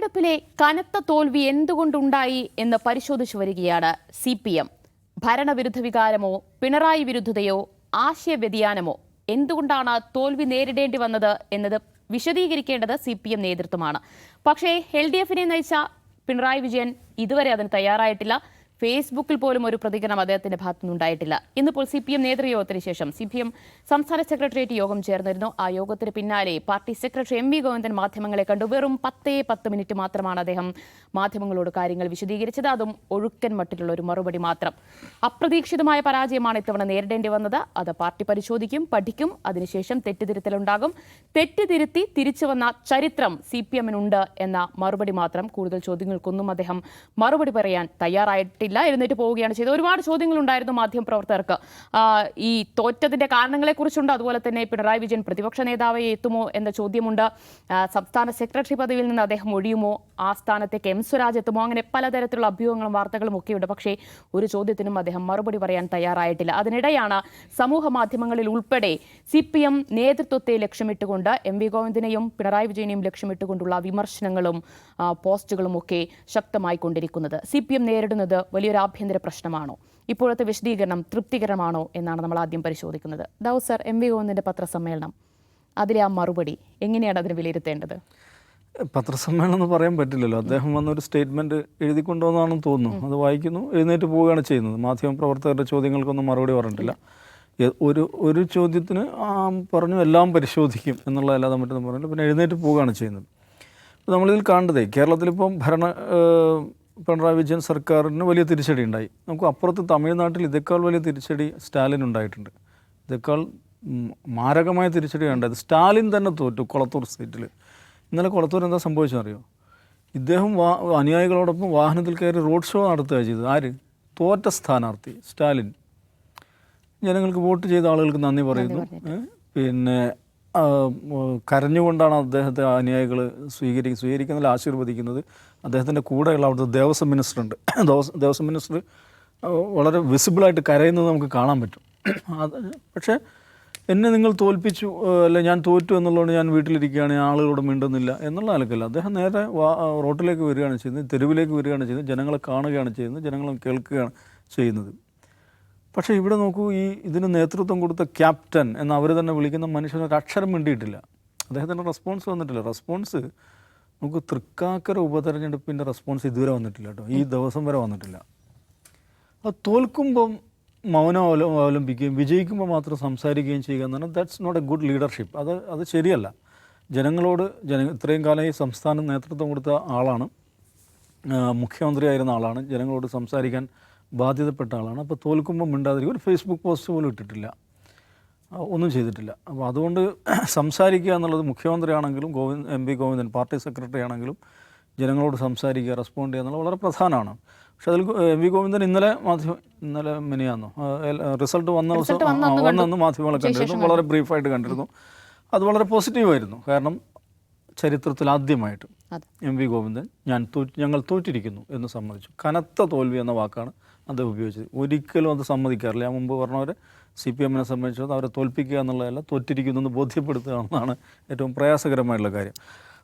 തെരഞ്ഞെടുപ്പിലെ കനത്ത തോൽവി എന്തുകൊണ്ടുണ്ടായി എന്ന് പരിശോധിച്ചു വരികയാണ് CPM. ഭരണവിരുദ്ധ വികാരമോ പിണറായി വിരുദ്ധതയോ ആശയവ്യതിയാനമോ എന്തുകൊണ്ടാണ് തോൽവി നേരിടേണ്ടി വന്നത് എന്നത് വിശദീകരിക്കേണ്ടത് CPM നേതൃത്വമാണ്. പക്ഷേ LDFനെ നയിച്ച പിണറായി വിജയൻ ഇതുവരെ അതിന് തയ്യാറായിട്ടില്ല. ഫേസ്ബുക്കിൽ പോലും ഒരു പ്രതികരണം അദ്ദേഹത്തിന്റെ ഭാഗത്തുനിന്നുണ്ടായിട്ടില്ല. ഇന്നിപ്പോൾ CPM നേതൃയോഗത്തിന് ശേഷം CPM സംസ്ഥാന സെക്രട്ടേറിയറ്റ് യോഗം ചേർന്നിരുന്നു. ആ യോഗത്തിന് പിന്നാലെ പാർട്ടി സെക്രട്ടറി MV ഗോവിന്ദൻ മാധ്യമങ്ങളെ കണ്ടു. വെറും 10 മിനിറ്റ് മാത്രമാണ് അദ്ദേഹം മാധ്യമങ്ങളോട് കാര്യങ്ങൾ വിശദീകരിച്ചത്. അതും ഒഴുക്കൻ മട്ടിലുള്ള ഒരു മറുപടി മാത്രം. അപ്രതീക്ഷിതമായ പരാജയമാണ് ഇത്തവണ നേരിടേണ്ടി വന്നത്. അത് പാർട്ടി പരിശോധിക്കും, പഠിക്കും, അതിനുശേഷം തെറ്റുതിരുത്തലുണ്ടാകും. തെറ്റുതിരുത്തി തിരിച്ചു വന്ന ചരിത്രം CPMനുണ്ട് എന്ന മറുപടി മാത്രം. കൂടുതൽ ചോദ്യങ്ങൾക്കൊന്നും അദ്ദേഹം മറുപടി പറയാൻ തയ്യാറായിട്ടില്ല. എഴുന്നേറ്റ് പോവുകയാണ് ചെയ്തത്. ഒരുപാട് ചോദ്യങ്ങളുണ്ടായിരുന്നു മാധ്യമപ്രവർത്തകർക്ക്. ഈ തോറ്റതിന്റെ കാരണങ്ങളെക്കുറിച്ചുണ്ട്. അതുപോലെ തന്നെ പിണറായി വിജയൻ പ്രതിപക്ഷ നേതാവായി എത്തുമോ എന്ന ചോദ്യമുണ്ട്. സംസ്ഥാന സെക്രട്ടറി പദവിയിൽ നിന്ന് അദ്ദേഹം ഒഴിയുമോ, ആ സ്ഥാനത്തേക്ക് M സ്വരാജ് എത്തുമോ, അങ്ങനെ പലതരത്തിലുള്ള അഭ്യൂഹങ്ങളും വാർത്തകളും ഒക്കെയുണ്ട്. പക്ഷേ ഒരു ചോദ്യത്തിനും അദ്ദേഹം മറുപടി പറയാൻ തയ്യാറായിട്ടില്ല. അതിനിടെയാണ് സമൂഹ മാധ്യമങ്ങളിൽ ഉൾപ്പെടെ CPM നേതൃത്വത്തെ ലക്ഷ്യമിട്ടുകൊണ്ട് MV ഗോവിന്ദനെയും പിണറായി വിജയനെയും ലക്ഷ്യമിട്ടുകൊണ്ടുള്ള വിമർശനങ്ങളും പോസ്റ്റുകളും ഒക്കെ ശക്തമായി കൊണ്ടിരിക്കുന്നത്. CPM നേരിടുന്നത് വലിയൊരു ആഭ്യന്തര പ്രശ്നമാണോ, ഇപ്പോഴത്തെ വിശദീകരണം തൃപ്തികരമാണോ എന്നാണ് നമ്മൾ ആദ്യം പരിശോധിക്കുന്നത്. ദാവൂദ് സർ, MV ഗോവിന്ദന്റെ പത്രസമ്മേളനം, അതിലെ ആ മറുപടി എങ്ങനെയാണ് അതിനെ വിലയിരുത്തേണ്ടത്? പത്രസമ്മേളനം എന്ന് പറയാൻ പറ്റില്ലല്ലോ. അദ്ദേഹം വന്നൊരു സ്റ്റേറ്റ്മെൻറ്റ് എഴുതിക്കൊണ്ടുവന്നാണെന്ന് തോന്നുന്നു. അത് വായിക്കുന്നു, എഴുന്നേറ്റ് പോവുകയാണ് ചെയ്യുന്നത്. മാധ്യമപ്രവർത്തകരുടെ ചോദ്യങ്ങൾക്കൊന്നും മറുപടി പറഞ്ഞിട്ടില്ല. ഒരു ചോദ്യത്തിന് പറഞ്ഞു എല്ലാം പരിശോധിക്കും എന്നുള്ളതല്ലാതെ മറ്റൊന്നും പറഞ്ഞില്ല. പിന്നെ എഴുന്നേറ്റ് പോവുകയാണ് ചെയ്യുന്നത്. അപ്പോൾ നമ്മളിതിൽ കാണേണ്ടതേ, കേരളത്തിലിപ്പം പിണറായി വിജയൻ സർക്കാരിന് വലിയ തിരിച്ചടി ഉണ്ടായി. നമുക്ക് അപ്പുറത്ത് തമിഴ്നാട്ടിൽ ഇതേക്കാൾ വലിയ തിരിച്ചടി സ്റ്റാലിൻ ഉണ്ടായിട്ടുണ്ട്. ഇതേക്കാൾ മാരകമായ തിരിച്ചടിയാണ് ഉണ്ടായത്. സ്റ്റാലിൻ തന്നെ തോറ്റു കൊളത്തൂർ സീറ്റിൽ. ഇന്നലെ കൊളത്തൂർ എന്താ സംഭവിച്ചെന്നറിയോ? ഇദ്ദേഹം അനുയായികളോടൊപ്പം വാഹനത്തിൽ കയറി റോഡ് ഷോ നടത്തുക ചെയ്തത്. ആര്? തോറ്റ സ്ഥാനാർത്ഥി സ്റ്റാലിൻ. ജനങ്ങൾക്ക് വോട്ട് ചെയ്ത ആളുകൾക്ക് നന്ദി പറയുന്നു. പിന്നെ കരഞ്ഞുകൊണ്ടാണ് അദ്ദേഹത്തെ അനുയായികൾ സ്വീകരിക്കുന്നതിൽ ആശീർവദിക്കുന്നത്. അദ്ദേഹത്തിൻ്റെ കൂടെയുള്ള അവിടുത്തെ ദേവസ്വം മിനിസ്റ്ററുണ്ട്. ദേവസ്വം മിനിസ്റ്റർ വളരെ വിസിബിളായിട്ട് കരയുന്നത് നമുക്ക് കാണാൻ പറ്റും. പക്ഷേ എന്നെ നിങ്ങൾ തോൽപ്പിച്ചു, അല്ല ഞാൻ തോറ്റു എന്നുള്ളതുകൊണ്ട് ഞാൻ വീട്ടിലിരിക്കുകയാണ്, ആളുകളോട് മിണ്ടുന്നില്ല എന്നുള്ള നിലക്കല്ല. അദ്ദേഹം നേരെ റോട്ടിലേക്ക് വരികയാണ് ചെയ്യുന്നത്, തെരുവിലേക്ക് വരികയാണ് ചെയ്യുന്നത്, ജനങ്ങളെ കാണുകയാണ് ചെയ്യുന്നത്, ജനങ്ങളെ കേൾക്കുകയാണ് ചെയ്യുന്നത്. പക്ഷേ ഇവിടെ നോക്കൂ, ഇതിന് നേതൃത്വം കൊടുത്ത ക്യാപ്റ്റൻ എന്ന് അവർ തന്നെ വിളിക്കുന്ന മനുഷ്യന് ഒരു അക്ഷരം മിണ്ടിയിട്ടില്ല. അദ്ദേഹത്തിൻ്റെ റെസ്പോൺസ് വന്നിട്ടില്ല. റെസ്പോൺസ് നമുക്ക് തൃക്കാക്കര ഉപതെരഞ്ഞെടുപ്പിൻ്റെ റെസ്പോൺസ് ഇതുവരെ വന്നിട്ടില്ല കേട്ടോ. ഈ ദിവസം വരെ വന്നിട്ടില്ല. അത് തോൽക്കുമ്പം മൗനം അവലംബിക്കുകയും വിജയിക്കുമ്പോൾ മാത്രം സംസാരിക്കുകയും ചെയ്യുക എന്ന് പറഞ്ഞാൽ that's not a good leadership. അത് ശരിയല്ല. ജനങ്ങളോട് ഇത്രയും കാലം ഈ സംസ്ഥാനം നേതൃത്വം കൊടുത്ത ആളാണ്, മുഖ്യമന്ത്രിയായിരുന്ന ആളാണ്, ജനങ്ങളോട് സംസാരിക്കാൻ ബാധ്യതപ്പെട്ട ആളാണ്. അപ്പോൾ തോൽക്കുമ്പോൾ മിണ്ടാതിരിക്കും. ഒരു ഫേസ്ബുക്ക് പോസ്റ്റ് പോലും ഇട്ടിട്ടില്ല, ഒന്നും ചെയ്തിട്ടില്ല. അപ്പോൾ അതുകൊണ്ട് സംസാരിക്കുക എന്നുള്ളത് മുഖ്യമന്ത്രിയാണെങ്കിലും MV ഗോവിന്ദൻ പാർട്ടി സെക്രട്ടറി ആണെങ്കിലും ജനങ്ങളോട് സംസാരിക്കുക, റെസ്പോണ്ട് ചെയ്യുക എന്നുള്ളത് വളരെ പ്രധാനമാണ്. പക്ഷെ അതിൽ MV ഗോവിന്ദൻ ഇന്നലെ മിനിയാന്നോ റിസൾട്ട് വന്ന വന്നെന്ന് മാധ്യമങ്ങളെ കണ്ടിരുന്നു. വളരെ ബ്രീഫായിട്ട് കണ്ടിരുന്നു. അത് വളരെ പോസിറ്റീവായിരുന്നു. കാരണം ചരിത്രത്തിൽ ആദ്യമായിട്ട് MV ഗോവിന്ദൻ ഞങ്ങൾ തോറ്റിരിക്കുന്നു എന്ന് സമ്മതിച്ചു. കനത്ത തോൽവി എന്ന വാക്കാണ് അദ്ദേഹം ഉപയോഗിച്ചത്. ഒരിക്കലും അത് സമ്മതിക്കാറില്ല. ഞാൻ മുമ്പ് പറഞ്ഞവരെ CPMനെ സംബന്ധിച്ചത് അവരെ തോൽപ്പിക്കുക എന്നുള്ളതല്ല, തോറ്റിരിക്കുന്നു എന്ന് ബോധ്യപ്പെടുത്തുക എന്നതാണ് ഏറ്റവും പ്രയാസകരമായിട്ടുള്ള കാര്യം.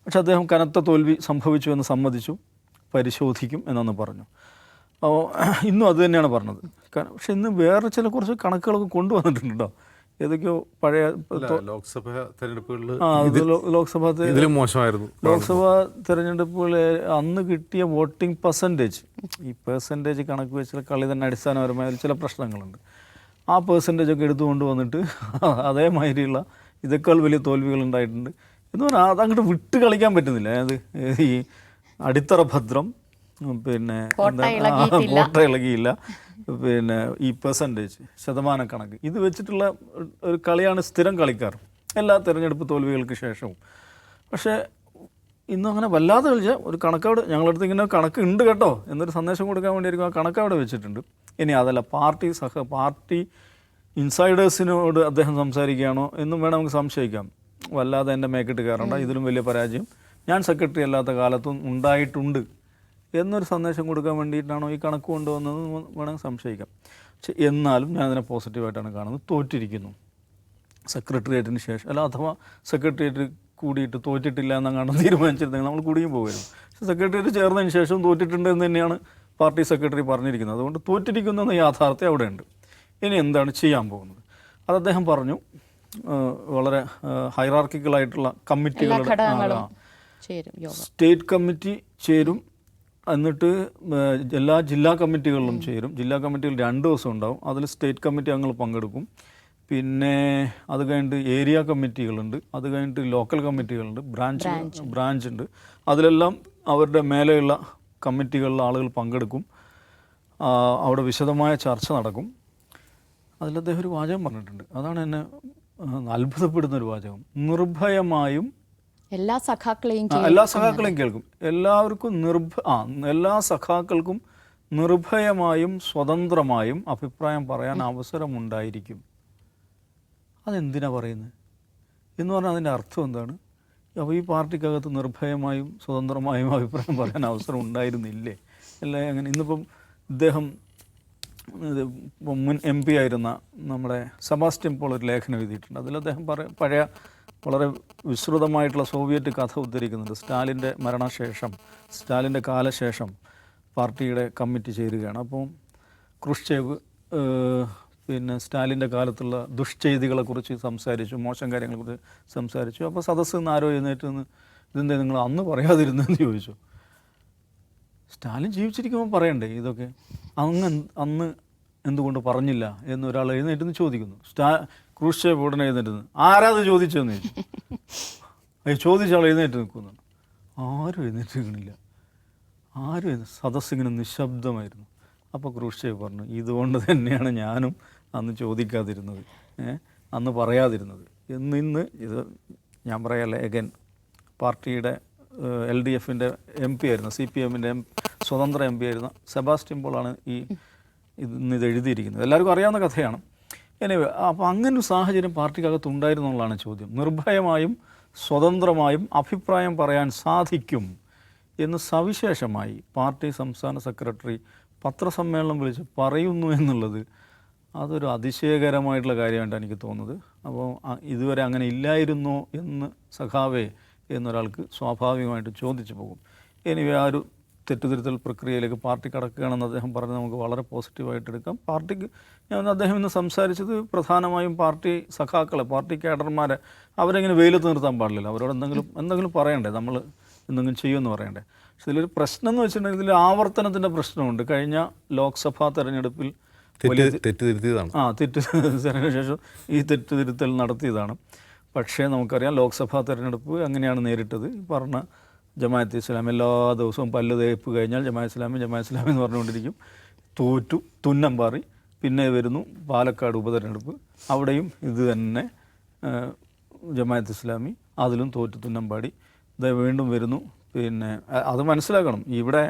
പക്ഷെ അദ്ദേഹം കനത്ത തോൽവി സംഭവിച്ചു എന്ന് സമ്മതിച്ചു, പരിശോധിക്കും എന്നൊന്ന് പറഞ്ഞു. അപ്പോൾ ഇന്നും അത് തന്നെയാണ് പറഞ്ഞത്. പക്ഷെ ഇന്ന് വേറെ കുറച്ച് കണക്കുകളൊക്കെ കൊണ്ടുവന്നിട്ടുണ്ട്. ഏതൊക്കെയോ പഴയ ലോക്സഭാ തെരഞ്ഞെടുപ്പുകളിൽ ലോക്സഭാ തെരഞ്ഞെടുപ്പുകളിൽ അന്ന് കിട്ടിയ വോട്ടിംഗ് പെർസെൻറ്റേജ്, ഈ പെർസെൻറ്റേജ് കണക്ക് വെച്ചുള്ള കളി തന്നെ അടിസ്ഥാനപരമായ ചില പ്രശ്നങ്ങളുണ്ട്. ആ പെർസെൻറ്റേജൊക്കെ എടുത്തുകൊണ്ട് വന്നിട്ട് അതേമാതിരിയുള്ള ഇതേക്കാൾ വലിയ തോൽവികൾ ഉണ്ടായിട്ടുണ്ട് എന്ന് പറഞ്ഞാൽ അതങ്ങോട്ട് വിട്ട് കളിക്കാൻ പറ്റുന്നില്ല. അതായത് ഈ അടിത്തറ ഭദ്രം, പിന്നെ കോട്ട ഇളകിയില്ല, പിന്നെ ഈ പെർസെൻറ്റേജ് ശതമാനക്കണക്ക്, ഇത് വെച്ചിട്ടുള്ള ഒരു കളിയാണ് സ്ഥിരം കളിക്കാറ് എല്ലാ തിരഞ്ഞെടുപ്പ് തോൽവികൾക്ക് ശേഷവും. പക്ഷേ ഇന്നും അങ്ങനെ വല്ലാതെ കളിച്ചാൽ ഒരു കണക്കവിടെ ഞങ്ങളടുത്ത് ഇങ്ങനെ കണക്ക് ഉണ്ട് കേട്ടോ എന്നൊരു സന്ദേശം കൊടുക്കാൻ വേണ്ടിയിരിക്കും. ആ കണക്ക് അവിടെ വെച്ചിട്ടുണ്ട്. ഇനി അതല്ല, പാർട്ടി ഇൻസൈഡേഴ്സിനോട് അദ്ദേഹം സംസാരിക്കുകയാണോ എന്നും വേണം നമുക്ക് സംശയിക്കാം. വല്ലാതെ എൻ്റെ മേക്കിട്ട് കയറേണ്ട, ഇതിലും വലിയ പരാജയം ഞാൻ സെക്രട്ടറി അല്ലാത്ത കാലത്തും ഉണ്ടായിട്ടുണ്ട് എന്നൊരു സന്ദേശം കൊടുക്കാൻ വേണ്ടിയിട്ടാണോ ഈ കണക്ക് കൊണ്ടുവന്നതെന്ന് വേണമെങ്കിൽ സംശയിക്കാം. പക്ഷെ എന്നാലും ഞാൻ അതിനെ പോസിറ്റീവായിട്ടാണ് കാണുന്നത്. തോറ്റിരിക്കുന്നു സെക്രട്ടേറിയറ്റിന് ശേഷം, അഥവാ സെക്രട്ടേറിയറ്റ് കൂടിയിട്ട് തോറ്റിട്ടില്ല എന്നങ്ങാണ്ട് തീരുമാനിച്ചിരുന്നെങ്കിൽ നമ്മൾ കൂടിയും പോകുമായിരുന്നു. പക്ഷേ സെക്രട്ടേറിയറ്റ് ചേർന്നതിന് ശേഷം തോറ്റിട്ടുണ്ട് എന്ന് തന്നെയാണ് പാർട്ടി സെക്രട്ടറി പറഞ്ഞിരിക്കുന്നത്. അതുകൊണ്ട് തോറ്റിരിക്കുന്ന യാഥാർത്ഥ്യം അവിടെയുണ്ട്. ഇനി എന്താണ് ചെയ്യാൻ പോകുന്നത് അത് അദ്ദേഹം പറഞ്ഞു. വളരെ ഹൈറാർക്കിക്കലായിട്ടുള്ള കമ്മിറ്റികളുടെ സ്റ്റേറ്റ് കമ്മിറ്റി ചേരും, എന്നിട്ട് എല്ലാ ജില്ലാ കമ്മിറ്റികളിലും ചേരും. ജില്ലാ കമ്മിറ്റികൾ 2 ദിവസം ഉണ്ടാവും. അതിൽ സ്റ്റേറ്റ് കമ്മിറ്റി അംഗങ്ങൾ പങ്കെടുക്കും. പിന്നെ അത് കഴിഞ്ഞിട്ട് ഏരിയ കമ്മിറ്റികളുണ്ട്, അത് കഴിഞ്ഞിട്ട് ലോക്കൽ കമ്മിറ്റികളുണ്ട്, ബ്രാഞ്ച് ഉണ്ട്. അതിലെല്ലാം അവരുടെ മേലെയുള്ള കമ്മിറ്റികളിലെ ആളുകൾ പങ്കെടുക്കും. അവിടെ വിശദമായ ചർച്ച നടക്കും. അതിൽ അദ്ദേഹം ഒരു വാചകം പറഞ്ഞിട്ടുണ്ട്, അതാണ് എന്നെ അത്ഭുതപ്പെടുന്ന ഒരു വാചകം. നിർഭയമായും എല്ലാ സഖാക്കളെയും കേൾക്കും, എല്ലാ സഖാക്കൾക്കും നിർഭയമായും സ്വതന്ത്രമായും അഭിപ്രായം പറയാൻ അവസരമുണ്ടായിരിക്കും. അതെന്തിനാ പറയുന്നത് എന്ന് പറഞ്ഞാൽ അതിൻ്റെ അർത്ഥം എന്താണ്? അപ്പോൾ ഈ പാർട്ടിക്കകത്ത് നിർഭയമായും സ്വതന്ത്രമായും അഭിപ്രായം പറയാൻ അവസരം ഉണ്ടായിരുന്നില്ലേ? അല്ലേ? അങ്ങനെ ഇന്നിപ്പം ഇദ്ദേഹം മുൻ MP ആയിരുന്ന നമ്മുടെ സെബാസ്റ്റ്യൻ പോൾ ഒരു ലേഖനം എഴുതിയിട്ടുണ്ട്. അതിൽ അദ്ദേഹം പഴയ വളരെ വിശ്രുതമായിട്ടുള്ള സോവിയറ്റ് കഥ ഉദ്ധരിക്കുന്നുണ്ട്. സ്റ്റാലിൻ്റെ മരണശേഷം, സ്റ്റാലിൻ്റെ കാലശേഷം പാർട്ടിയുടെ കമ്മിറ്റി ചേരുകയാണ്. അപ്പം ക്രുഷ്ചേവ് പിന്നെ സ്റ്റാലിൻ്റെ കാലത്തുള്ള ദുഷ്ചെയ്തികളെക്കുറിച്ച് സംസാരിച്ചു, മോശം കാര്യങ്ങളെക്കുറിച്ച് സംസാരിച്ചു. അപ്പോൾ സദസ്സിൽ നിന്ന് ആരോ എഴുന്നേറ്റ് നിന്ന് ഇതെന്താ നിങ്ങൾ അന്ന് പറയാതിരുന്നെന്ന് ചോദിച്ചു. സ്റ്റാലിൻ ജീവിച്ചിരിക്കുമ്പോൾ പറയണ്ടേ ഇതൊക്കെ? അന്ന് എന്തുകൊണ്ട് പറഞ്ഞില്ല എന്നൊരാൾ എഴുന്നേറ്റ് ചോദിക്കുന്നു. ക്രൂഷ്ചേവ് ഉടനെ എഴുന്നേറ്റ് ആരാത് ചോദിച്ചതെന്ന് ചോദിച്ചു. ചോദിച്ച ആൾ എഴുന്നേറ്റ് നിൽക്കുന്നുണ്ട്. ആരും എഴുന്നേറ്റ് നിൽക്കണില്ല. സദസ്സിങ്ങനെ നിശബ്ദമായിരുന്നു. അപ്പോൾ ക്രൂഷ്ചേവ് പറഞ്ഞു, ഇതുകൊണ്ട് തന്നെയാണ് ഞാനും അന്ന് ചോദിക്കാതിരുന്നത്, അന്ന് പറയാതിരുന്നത്. ഇന്ന് ഇത് ഞാൻ പറയാല്ലേ, എഗൻ പാർട്ടിയുടെ LDFൻ്റെ MP ആയിരുന്ന, CPMൻ്റെ സ്വതന്ത്ര MP ആയിരുന്ന സെബാസ്റ്റ്യൻ പോളാണ് ഇത് എഴുതിയിരിക്കുന്നത്. എല്ലാവർക്കും അറിയാവുന്ന കഥയാണ്. എനിവേ, അപ്പോൾ അങ്ങനെ ഒരു സാഹചര്യം പാർട്ടിക്കകത്ത് ഉണ്ടായിരുന്നു എന്നുള്ളതാണ് ചോദ്യം. നിർഭയമായും സ്വതന്ത്രമായും അഭിപ്രായം പറയാൻ സാധിക്കും എന്ന് സവിശേഷമായി പാർട്ടി സംസ്ഥാന സെക്രട്ടറി പത്രസമ്മേളനം വിളിച്ച് പറയുന്നു എന്നുള്ളത് അതൊരു അതിശയകരമായിട്ടുള്ള കാര്യമായിട്ടാണ് എനിക്ക് തോന്നുന്നത്. അപ്പോൾ ഇതുവരെ അങ്ങനെ ഇല്ലായിരുന്നോ എന്ന് സഖാവേ എന്നൊരാൾക്ക് സ്വാഭാവികമായിട്ട് ചോദിച്ചു പോകും. എനിവേ, ആ ഒരു തെറ്റുതിരുത്തൽ പ്രക്രിയയിലേക്ക് പാർട്ടി കടക്കുകയാണെന്ന് അദ്ദേഹം പറഞ്ഞ് നമുക്ക് വളരെ പോസിറ്റീവായിട്ട് എടുക്കാം. പാർട്ടിക്ക് അദ്ദേഹം ഇന്ന് സംസാരിച്ചത് പ്രധാനമായും പാർട്ടി സഖാക്കളെ, പാർട്ടി കേഡർമാരെ അവരെങ്ങനെ വെയിലത്ത് നിർത്താൻ പാടില്ല. അവരോട് എന്തെങ്കിലും പറയണ്ടേ, നമ്മൾ എന്തെങ്കിലും ചെയ്യുമെന്ന് പറയണ്ടേ. പക്ഷെ ഇതിലൊരു പ്രശ്നം എന്ന് വെച്ചിട്ടുണ്ടെങ്കിൽ ഇതിൽ ആവർത്തനത്തിൻ്റെ പ്രശ്നമുണ്ട്. കഴിഞ്ഞ ലോക്സഭാ തെരഞ്ഞെടുപ്പിൽ തെറ്റിദ്ധരിച്ചതിന് ശേഷം ഈ തെറ്റുതിരുത്തൽ നടത്തിയതാണ്. പക്ഷേ നമുക്കറിയാം ലോക്സഭാ തെരഞ്ഞെടുപ്പ് എങ്ങനെയാണ് നേരിട്ടത്. പറഞ്ഞ ജമാഅത്തെ ഇസ്ലാമി എല്ലാ ദിവസവും പല്ല് തേപ്പ് കഴിഞ്ഞാൽ ജമാഅത്തെ ഇസ്ലാമി എന്ന് പറഞ്ഞുകൊണ്ടിരിക്കും. തോറ്റു, തുന്നം പാറി. പിന്നെ വരുന്നു പാലക്കാട് ഉപതെരഞ്ഞെടുപ്പ്, അവിടെയും ഇത് തന്നെ ജമാഅത്തെ ഇസ്ലാമി, അതിലും തോറ്റു തുന്നം പാടി. ഇത് വീണ്ടും വരുന്നു. പിന്നെ അത് മനസ്സിലാക്കണം, ഇവിടെ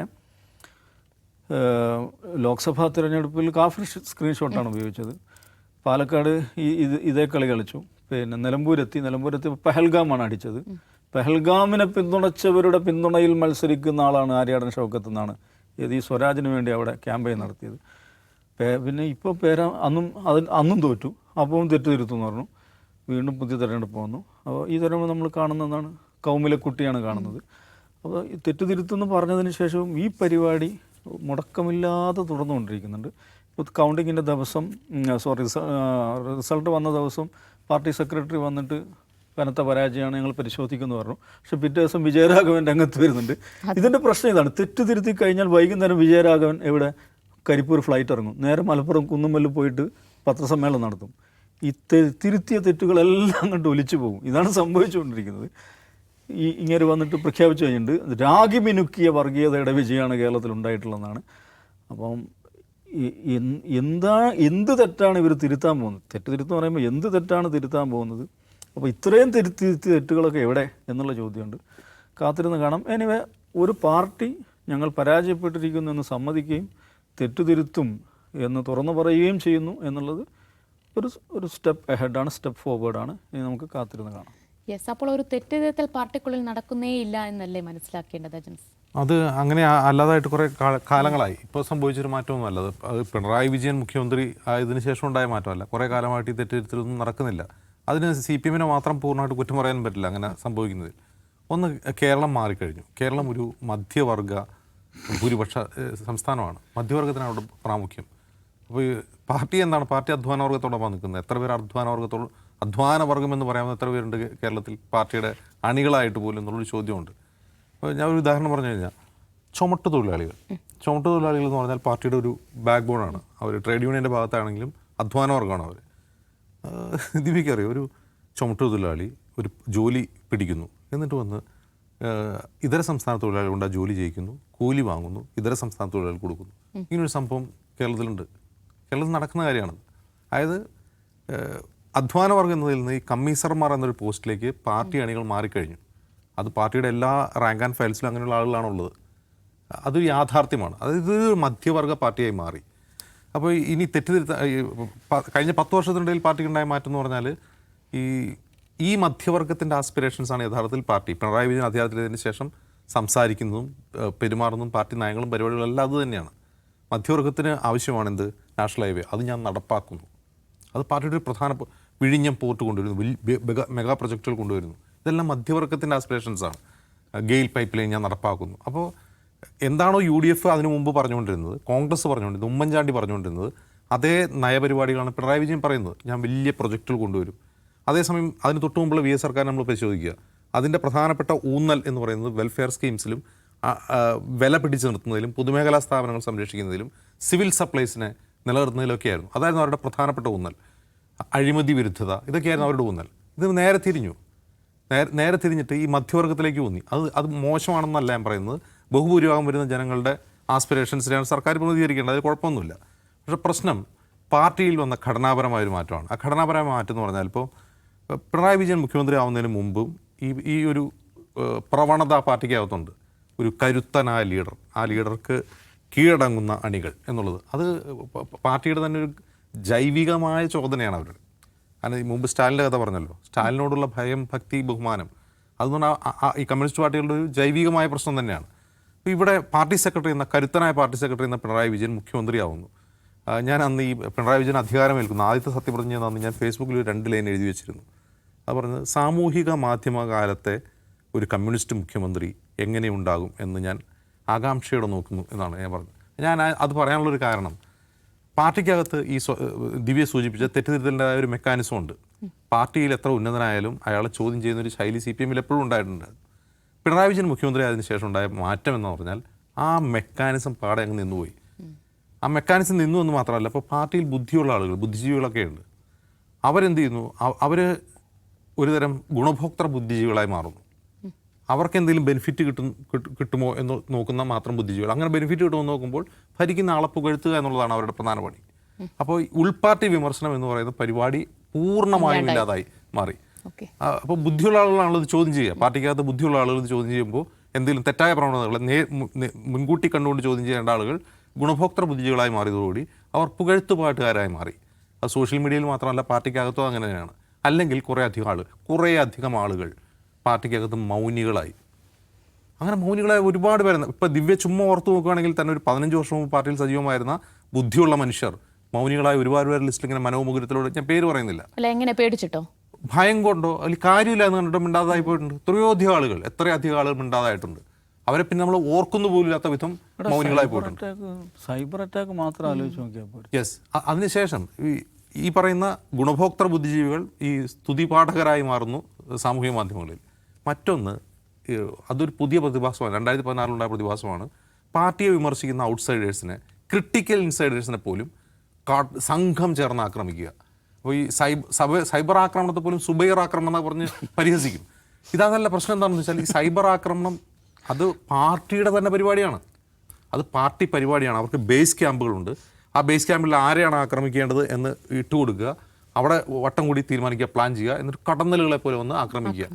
ലോക്സഭാ തിരഞ്ഞെടുപ്പിൽ കാഫിർ സ്ക്രീൻഷോട്ടാണ് ഉപയോഗിച്ചത്. പാലക്കാട് ഇതേ കളി കളിച്ചു. പിന്നെ നിലമ്പൂരെത്തി പെഹൽഗാമാണ് അടിച്ചത്. പെഹൽഗാമിനെ പിന്തുണച്ചവരുടെ പിന്തുണയിൽ മത്സരിക്കുന്ന ആളാണ് ആര്യാടൻ ഷൗക്കത്ത് എന്നാണ് ഈ സ്വരാജിന് വേണ്ടി അവിടെ ക്യാമ്പയിൻ നടത്തിയത്. പിന്നെ ഇപ്പോൾ അന്നും തോറ്റു, അപ്പവും തെറ്റുതിരുത്തുമെന്ന് പറഞ്ഞു. വീണ്ടും പുതിയ തിരഞ്ഞെടുപ്പ് വന്നു. അപ്പോൾ ഈ തിരഞ്ഞെടുപ്പ് നമ്മൾ കാണുന്നതാണ്, കൗമിലെ കുട്ടിയാണ് കാണുന്നത്. അപ്പോൾ ഈ തെറ്റുതിരുത്തെന്ന് പറഞ്ഞതിന് ശേഷവും ഈ പരിപാടി മുടക്കമില്ലാതെ തുടർന്നുകൊണ്ടിരിക്കുന്നുണ്ട്. ഇപ്പോൾ കൗണ്ടിങ്ങിൻ്റെ ദിവസം റിസൾട്ട് വന്ന ദിവസം പാർട്ടി സെക്രട്ടറി വന്നിട്ട് കനത്ത പരാജയമാണ്, ഞങ്ങൾ പരിശോധിക്കുമെന്ന് പറഞ്ഞു. പക്ഷേ പിറ്റേ ദിവസം വിജയരാഘവൻ രംഗത്ത് വരുന്നുണ്ട്. ഇതിൻ്റെ പ്രശ്നം ഇതാണ്, തെറ്റുതിരുത്തി കഴിഞ്ഞാൽ വൈകുന്നേരം വിജയരാഘവൻ ഇവിടെ കരിപ്പൂർ ഫ്ലൈറ്റ് ഇറങ്ങും, നേരെ മലപ്പുറം കുന്നുമ്മലിൽ പോയിട്ട് പത്രസമ്മേളനം നടത്തും. ഈ തിരുത്തിയ തെറ്റുകളെല്ലാം കണ്ട് ഒലിച്ചു പോകും. ഇതാണ് സംഭവിച്ചുകൊണ്ടിരിക്കുന്നത്. ഇങ്ങനെ വന്നിട്ട് പ്രഖ്യാപിച്ചു കഴിഞ്ഞിട്ടുണ്ട്, രാഗി മിനുക്കിയ വർഗീയതയുടെ വിജയമാണ് കേരളത്തിൽ ഉണ്ടായിട്ടുള്ളതെന്നാണ്. അപ്പം എന്ത് തെറ്റാണ് ഇവർ തിരുത്താൻ പോകുന്നത്? തെറ്റുതിരുത്തെന്ന് പറയുമ്പോൾ എന്ത് തെറ്റാണ് തിരുത്താൻ പോകുന്നത്? അപ്പോൾ ഇത്രയും തെറ്റുകളൊക്കെ എവിടെ എന്നുള്ള ചോദ്യമുണ്ട്. കാത്തിരുന്ന് കാണാം. എനിവേ, ഒരു പാർട്ടി ഞങ്ങൾ പരാജയപ്പെട്ടിരിക്കുന്നു എന്ന് സമ്മതിക്കുകയും തെറ്റുതിരുത്തും എന്ന് തുറന്നു പറയുകയും ചെയ്യുന്നു എന്നുള്ളത് ഒരു സ്റ്റെപ്പ് എഹെഡാണ്, സ്റ്റെപ്പ് ഫോർവേഡാണ്. ഇനി നമുക്ക് കാത്തിരുന്ന് കാണാം. യെസ്, അപ്പോൾ ഒരു തെറ്റുതിരുത്തൽ പാർട്ടിക്കുള്ളിൽ നടക്കുന്നേ ഇല്ല എന്നല്ലേ മനസ്സിലാക്കേണ്ടത് ജെൻസ്? അത് അങ്ങനെ അല്ലാതായിട്ട് കുറേ കാലങ്ങളായി. ഇപ്പോൾ സംഭവിച്ചൊരു മാറ്റമൊന്നും അത് പിണറായി വിജയൻ മുഖ്യമന്ത്രി ആയതിനു ശേഷം ഉണ്ടായ മാറ്റമല്ല. കുറേ കാലമായിട്ട് ഈ തെറ്റുതിരുത്തലൊന്നും നടക്കുന്നില്ല. അതിന് CPM-നെ മാത്രം പൂർണ്ണമായിട്ട് കുറ്റം പറയാൻ പറ്റില്ല അങ്ങനെ സംഭവിക്കുന്നത്. ഒന്ന്, കേരളം മാറിക്കഴിഞ്ഞു. കേരളം ഒരു മധ്യവർഗ ഭൂരിപക്ഷ സംസ്ഥാനമാണ്. മധ്യവർഗത്തിനാണ് അവിടെ പ്രാമുഖ്യം. അപ്പോൾ ഈ പാർട്ടി എന്താണ്? പാർട്ടി അധ്വാനവർഗത്തോടൊപ്പം നിൽക്കുന്നത്. എത്ര പേർ അധ്വാനവർഗം എന്ന് പറയാവുന്ന എത്ര പേരുണ്ട് കേരളത്തിൽ പാർട്ടിയുടെ അണികളായിട്ട് പോലും എന്നുള്ളൊരു ചോദ്യമുണ്ട്. അപ്പോൾ ഞാൻ ഒരു ഉദാഹരണം പറഞ്ഞു കഴിഞ്ഞാൽ, ചുമട്ട് തൊഴിലാളികൾ എന്ന് പറഞ്ഞാൽ പാർട്ടിയുടെ ഒരു ബാക്ക് ബോണാണ്. അവർ ട്രേഡ് യൂണിയൻ്റെ ഭാഗത്താണെങ്കിലും അധ്വാനവർഗമാണ് അവർ. ദിവ്യക്കറിയോ, ഒരു ചുമട്ട് തൊഴിലാളി ഒരു ജോലി പിടിക്കുന്നു, എന്നിട്ട് വന്ന് ഇതര സംസ്ഥാന തൊഴിലാളികൾ കൊണ്ട് ആ ജോലി ചെയ്യിക്കുന്നു, കൂലി വാങ്ങുന്നു, ഇതര സംസ്ഥാന തൊഴിലാളികൾ കൊടുക്കുന്നു. ഇങ്ങനൊരു സംഭവം കേരളത്തിലുണ്ട്. കേരളത്തിൽ നടക്കുന്ന കാര്യമാണ്. അതായത് അധ്വാനവർഗം എന്നതിൽ നിന്ന് ഈ കമ്മീസർമാർ എന്നൊരു പോസ്റ്റിലേക്ക് പാർട്ടി അണികൾ മാറിക്കഴിഞ്ഞു. അത് പാർട്ടിയുടെ എല്ലാ റാങ്ക് ആൻഡ് ഫയൽസിലും അങ്ങനെയുള്ള ആളുകളാണുള്ളത്. അതൊരു യാഥാർത്ഥ്യമാണ്. അതായത് ഇതൊരു മധ്യവർഗ പാർട്ടിയായി മാറി. അപ്പോൾ ഇനി കഴിഞ്ഞ 10 വർഷത്തിനിടയിൽ പാർട്ടിക്കുണ്ടായ മാറ്റം എന്ന് പറഞ്ഞാൽ ഈ മധ്യവർഗത്തിൻ്റെ ആസ്പിറേഷൻസാണ് യഥാർത്ഥത്തിൽ പാർട്ടി പിണറായി വിജയൻ അധികാരത്തിലെത്തിയതിന് ശേഷം സംസാരിക്കുന്നതും പെരുമാറുന്നതും പാർട്ടി നയങ്ങളും പരിപാടികളും എല്ലാം അത് തന്നെയാണ്. മധ്യവർഗത്തിന് ആവശ്യമാണെന്ത്? National highway. അത് ഞാൻ നടപ്പാക്കുന്നു. അത് പാർട്ടിയുടെ ഒരു പ്രധാന വിഴിഞ്ഞം പോർട്ട് കൊണ്ടുവരുന്നു, മെഗാ പ്രൊജക്റ്റുകൾ കൊണ്ടുവരുന്നു. ഇതെല്ലാം മധ്യവർഗത്തിൻ്റെ ആസ്പിറേഷൻസാണ്. ഗെയിൽ പൈപ്പ് ലൈൻ ഞാൻ നടപ്പാക്കുന്നു. അപ്പോൾ എന്താണോ UDF അതിനു മുമ്പ് പറഞ്ഞുകൊണ്ടിരുന്നത്, കോൺഗ്രസ് പറഞ്ഞുകൊണ്ടിരുന്നത്, ഉമ്മൻചാണ്ടി പറഞ്ഞുകൊണ്ടിരുന്നത്, അതേ നയപരിപാടികളാണ് പിണറായി വിജയൻ പറയുന്നത്. ഞാൻ വലിയ പ്രൊജക്റ്റുകൾ കൊണ്ടുവരും. അതേസമയം അതിന് തൊട്ട് മുമ്പുള്ള VS സർക്കാർ നമ്മൾ പരിശോധിക്കുക. അതിൻ്റെ പ്രധാനപ്പെട്ട ഊന്നൽ എന്ന് പറയുന്നത് വെൽഫെയർ സ്കീംസിലും വില പിടിച്ചു നിർത്തുന്നതിലും പൊതുമേഖലാ സ്ഥാപനങ്ങൾ സംരക്ഷിക്കുന്നതിലും സിവിൽ സപ്ലൈസിനെ നിലനിർത്തുന്നതിലൊക്കെയായിരുന്നു. അതായിരുന്നു അവരുടെ പ്രധാനപ്പെട്ട ഊന്നൽ. അഴിമതി വിരുദ്ധത, ഇതൊക്കെയായിരുന്നു അവരുടെ ഊന്നൽ. ഇത് നേരെ തിരിഞ്ഞിട്ട് ഈ മധ്യവർഗത്തിലേക്ക് ഊന്നി. അത് മോശമാണെന്നല്ല ഞാൻ പറയുന്നത്. ബഹുഭൂരിഭാഗം വരുന്ന ജനങ്ങളുടെ ആസ്പിറേഷൻസിനെയാണ് സർക്കാർ പ്രതികരിക്കേണ്ടത്. അത് കുഴപ്പമൊന്നുമില്ല. പക്ഷേ പ്രശ്നം പാർട്ടിയിൽ വന്ന ഘടനാപരമായൊരു മാറ്റമാണ്. ആ ഘടനാപരമായ മാറ്റം എന്ന് പറഞ്ഞാൽ, ഇപ്പോൾ പിണറായി വിജയൻ മുഖ്യമന്ത്രി ആവുന്നതിന് മുമ്പും ഈ ഒരു പ്രവണത പാർട്ടിക്കകത്തുണ്ട്. ഒരു കരുത്തനായ ലീഡർ, ആ ലീഡർക്ക് കീഴടങ്ങുന്ന അണികൾ എന്നുള്ളത് അത് പാർട്ടിയുടെ തന്നെ ഒരു ജൈവികമായ ചോദനയാണ് അവർ. കാരണം മുമ്പ് സ്റ്റാലിൻ്റെ കഥ പറഞ്ഞല്ലോ, സ്റ്റാലിനോടുള്ള ഭയം, ഭക്തി, ബഹുമാനം, അതുകൊണ്ട് ഈ കമ്മ്യൂണിസ്റ്റ് പാർട്ടികളുടെ ഒരു ജൈവികമായ പ്രശ്നം തന്നെയാണ്. അപ്പോൾ ഇവിടെ കരുത്തനായ പാർട്ടി സെക്രട്ടറി എന്ന പിണറായി വിജയൻ മുഖ്യമന്ത്രിയാവുന്നു. ഞാൻ അന്ന് ഈ പിണറായി വിജയൻ അധികാരമേൽക്കുന്നു ആദ്യത്തെ സത്യപ്രതിജ്ഞ അന്ന് ഞാൻ ഫേസ്ബുക്കിൽ 2 ലൈൻ എഴുതി വെച്ചിരുന്നു. അത് പറഞ്ഞത്, സാമൂഹിക മാധ്യമ കാലത്തെ ഒരു കമ്മ്യൂണിസ്റ്റ് മുഖ്യമന്ത്രി എങ്ങനെയുണ്ടാകും എന്ന് ഞാൻ ആകാംക്ഷയോടെ നോക്കുന്നു എന്നാണ് ഞാൻ പറഞ്ഞത്. ഞാൻ അത് പറയാനുള്ളൊരു കാരണം, പാർട്ടിക്കകത്ത് ഈ ദിവ്യ സൂചിപ്പിച്ച തെറ്റിദ്ധരുത്തലിൻ്റെതായ ഒരു മെക്കാനിസം ഉണ്ട്. പാർട്ടിയിൽ എത്ര ഉന്നതനായാലും അയാളെ ചോദ്യം ചെയ്യുന്നൊരു ശൈലി CPM-ൽ എപ്പോഴും ഉണ്ടായിട്ടുണ്ട്. പിണറായി വിജയൻ മുഖ്യമന്ത്രി ആയതിനു ശേഷം ഉണ്ടായ മാറ്റം എന്ന് പറഞ്ഞാൽ ആ മെക്കാനിസം പാടെ അങ്ങ് നിന്നുപോയി. ആ മെക്കാനിസം നിന്നു എന്ന് മാത്രമല്ല, ഇപ്പോൾ പാർട്ടിയിൽ ബുദ്ധിയുള്ള ആളുകൾ, ബുദ്ധിജീവികളൊക്കെ ഉണ്ട്. അവരെന്ത് ചെയ്യുന്നു? ഒരുതരം ഗുണഭോക്തൃ ബുദ്ധിജീവികളായി മാറുന്നു. അവർക്ക് എന്തെങ്കിലും ബെനിഫിറ്റ് കിട്ടുമോ എന്ന് നോക്കുന്ന മാത്രം ബുദ്ധിജീവികൾ. അങ്ങനെ ബെനിഫിറ്റ് കിട്ടുമെന്ന് നോക്കുമ്പോൾ ഭരിക്കുന്ന ആളെ പുകഴ്ത്തുക എന്നുള്ളതാണ് അവരുടെ പ്രധാന പണി. അപ്പോൾ ഉൾപാർട്ടി വിമർശനം എന്ന് പറയുന്ന പരിപാടി പൂർണ്ണമായും ഇല്ലാതായി മാറി. അപ്പോൾ ബുദ്ധിയുള്ള ആളുകളാണല്ലോ ഇത് ചോദ്യം ചെയ്യുക. പാർട്ടിക്കകത്ത് ബുദ്ധിയുള്ള ആളുകൾ ഇത് ചോദ്യം ചെയ്യുമ്പോൾ എന്തെങ്കിലും തെറ്റായ പ്രവണതകളെ മുൻകൂട്ടി കണ്ടുകൊണ്ട് ചോദ്യം ചെയ്യേണ്ട ആളുകൾ ഗുണഭോക്തൃ ബുദ്ധിജീവികളായി മാറിയതോടുകൂടി അവർ പുകഴ്ത്തുപാട്ടുകാരായി മാറി. അത് സോഷ്യൽ മീഡിയയിൽ മാത്രമല്ല, പാർട്ടിക്കകത്തും അങ്ങനെ തന്നെയാണ്. അല്ലെങ്കിൽ കുറേ അധികം ആളുകൾ പാർട്ടിക്കകത്ത് മൗനികളായി. അങ്ങനെ മൗനികളായ ഒരുപാട് പേരുണ്ട്. ഇപ്പോൾ ദിവ്യ ചുമ്മാ ഓർത്ത് നോക്കുകയാണെങ്കിൽ തന്നെ ഒരു 15 വർഷം മുമ്പ് പാർട്ടിയിൽ സജീവമായിരുന്ന ബുദ്ധിയുള്ള മനുഷ്യർ മൗനികളായ ഒരുപാട് പേര് ലിസ്റ്റിൽ ഇങ്ങനെ മനോമുകുരത്തിലൂടെ, ഞാൻ പേര് പറയുന്നില്ല, എങ്ങനെ പേടിച്ചിട്ടോ, ഭയം കൊണ്ടോ അല്ലെങ്കിൽ കാര്യമില്ല എന്ന് കണ്ടിട്ട് മിണ്ടാതായി പോയിട്ടുണ്ട്. എത്രയധികം ആളുകൾ മിണ്ടാതായിട്ടുണ്ട്. അവരെ പിന്നെ നമ്മൾ ഓർക്കുന്നു പോലില്ലാത്ത വിധം മൗനികളായി പോയിട്ടുണ്ട്. സൈബർ അറ്റാക്ക് മാത്രം ആലോചിച്ച് നോക്കിയാൽ യെസ്. അതിനുശേഷം ഈ പറയുന്ന ഗുണഭോക്തൃ ബുദ്ധിജീവികൾ ഈ സ്തുതിപാഠകരായി മാറുന്നു സാമൂഹിക മാധ്യമങ്ങളിൽ. മറ്റൊന്ന്, അതൊരു പുതിയ പ്രതിഭാസമാണ്, 2016 പ്രതിഭാസമാണ്. പാർട്ടിയെ വിമർശിക്കുന്ന ഔട്ട്സൈഡേഴ്സിനെ, ക്രിട്ടിക്കൽ ഇൻസൈഡേഴ്സിനെ പോലും സംഘം ചേർന്ന് ആക്രമിക്കുക. അപ്പോൾ ഈ സൈബർ ആക്രമണത്തെ പോലും സുബൈർ ആക്രമണം എന്നൊക്കെ പറഞ്ഞ് പരിഹസിക്കും. ഇതല്ല പ്രശ്നം. എന്താണെന്ന് വെച്ചാൽ ഈ സൈബർ ആക്രമണം അത് പാർട്ടിയുടെ തന്നെ പരിപാടിയാണ്. അത് പാർട്ടി പരിപാടിയാണ്. അവർക്ക് ബേസ് ക്യാമ്പുകളുണ്ട്. ആ ബേസ് ക്യാമ്പിൽ ആരെയാണ് ആക്രമിക്കേണ്ടത് എന്ന് ഇട്ടുകൊടുക്കുക, അവിടെ വട്ടം കൂടി തീരുമാനിക്കുക, പ്ലാൻ ചെയ്യുക, എന്നിട്ട് കടന്നലുകളെ പോലെ വന്ന് ആക്രമിക്കുക.